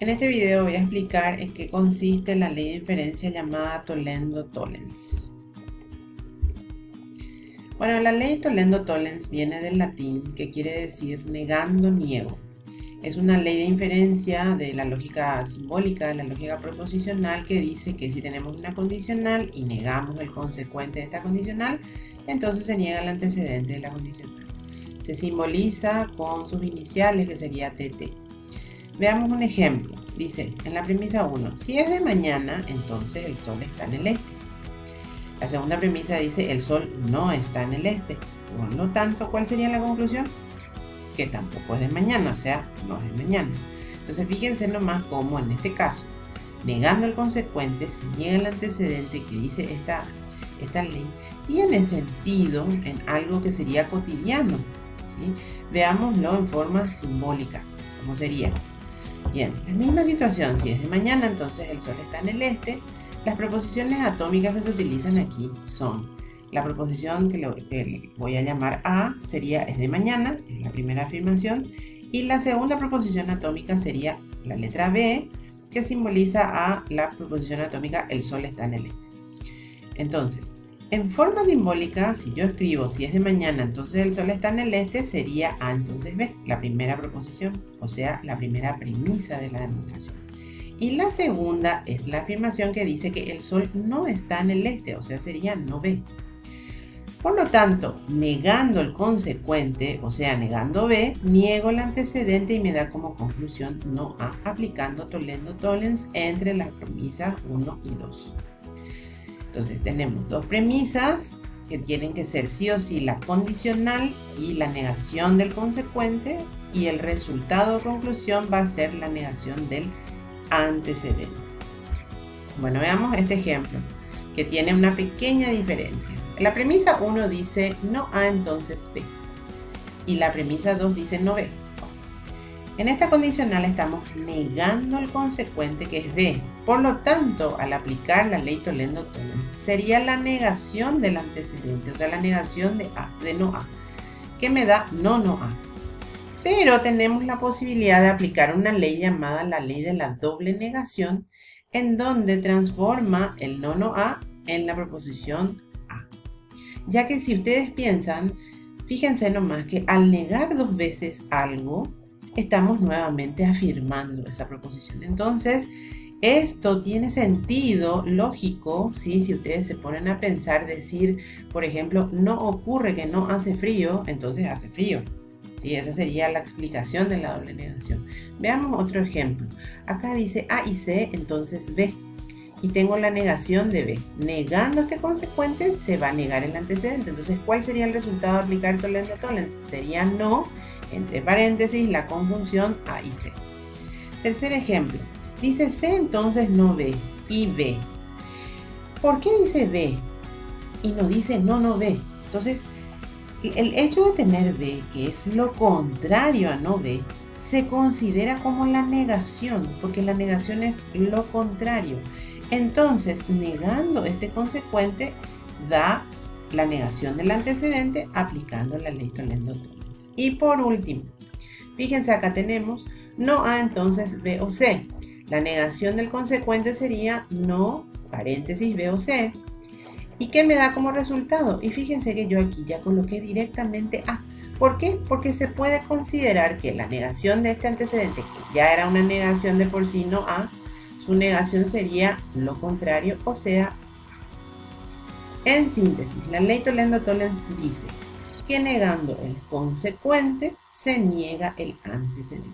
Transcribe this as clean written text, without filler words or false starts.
En este video voy a explicar en qué consiste la ley de inferencia llamada Tollendo-Tollens. Bueno, la ley Tollendo-Tollens viene del latín que quiere decir negando niego. Es una ley de inferencia de la lógica simbólica, de la lógica proposicional, que dice que si tenemos una condicional y negamos el consecuente de esta condicional, entonces se niega el antecedente de la condicional. Se simboliza con sus iniciales, que sería TT. Veamos un ejemplo. Dice, en la premisa 1, si es de mañana, entonces el sol está en el este. La segunda premisa dice, el sol no está en el este. Por lo tanto, ¿cuál sería la conclusión? Que tampoco es de mañana, o sea, no es de mañana. Entonces, fíjense nomás cómo en este caso, negando el consecuente, se niega el antecedente que dice esta ley, tiene sentido en algo que sería cotidiano, ¿sí? Veámoslo en forma simbólica. ¿Cómo sería? Bien, la misma situación, si es de mañana, entonces el sol está en el este. Las proposiciones atómicas que se utilizan aquí son la proposición que voy a llamar A, sería es de mañana, es la primera afirmación, y la segunda proposición atómica sería la letra B, que simboliza a la proposición atómica el sol está en el este. Entonces, en forma simbólica, si yo escribo si es de mañana, entonces el sol está en el este, sería A, entonces B, la primera proposición, o sea, la primera premisa de la demostración. Y la segunda es la afirmación que dice que el sol no está en el este, o sea, sería no B. Por lo tanto, negando el consecuente, o sea, negando B, niego el antecedente y me da como conclusión no A, aplicando Tollendo-Tollens entre las premisas 1 y 2. Entonces tenemos dos premisas que tienen que ser sí o sí la condicional y la negación del consecuente, y el resultado o conclusión va a ser la negación del antecedente. Bueno, veamos este ejemplo que tiene una pequeña diferencia. La premisa 1 dice no A, entonces B, y la premisa 2 dice no B. En esta condicional estamos negando el consecuente, que es B. Por lo tanto, al aplicar la ley Tollendo-Tollens, sería la negación del antecedente, o sea, la negación de A, de no A, que me da no A. Pero tenemos la posibilidad de aplicar una ley llamada la ley de la doble negación, en donde transforma el no A en la proposición A. Ya que si ustedes piensan, fíjense nomás que al negar dos veces algo, estamos nuevamente afirmando esa proposición. Entonces, esto tiene sentido lógico, ¿sí? Si ustedes se ponen a pensar, decir, por ejemplo, no ocurre que no hace frío, entonces hace frío. ¿Sí? Esa sería la explicación de la doble negación. Veamos otro ejemplo. Acá dice A y C, entonces B. Y tengo la negación de B. Negando este consecuente, se va a negar el antecedente. Entonces, ¿cuál sería el resultado de aplicar Tollendo-Tollens? Sería no, entre paréntesis, la conjunción A y C. Tercer ejemplo. Dice C, entonces no B, y B. ¿Por qué dice B y no dice no B? Entonces, el hecho de tener B, que es lo contrario a no B, se considera como la negación, porque la negación es lo contrario. Entonces, negando este consecuente, da la negación del antecedente aplicando la ley Tollendo-Tollens. Y por último, fíjense, acá tenemos no A, entonces B o C. La negación del consecuente sería no, paréntesis, B o C. ¿Y qué me da como resultado? Y fíjense que yo aquí ya coloqué directamente A. ¿Por qué? Porque se puede considerar que la negación de este antecedente, que ya era una negación de por sí no A, su negación sería lo contrario, o sea, en síntesis, la ley Tollendo-Tollens dice que negando el consecuente se niega el antecedente.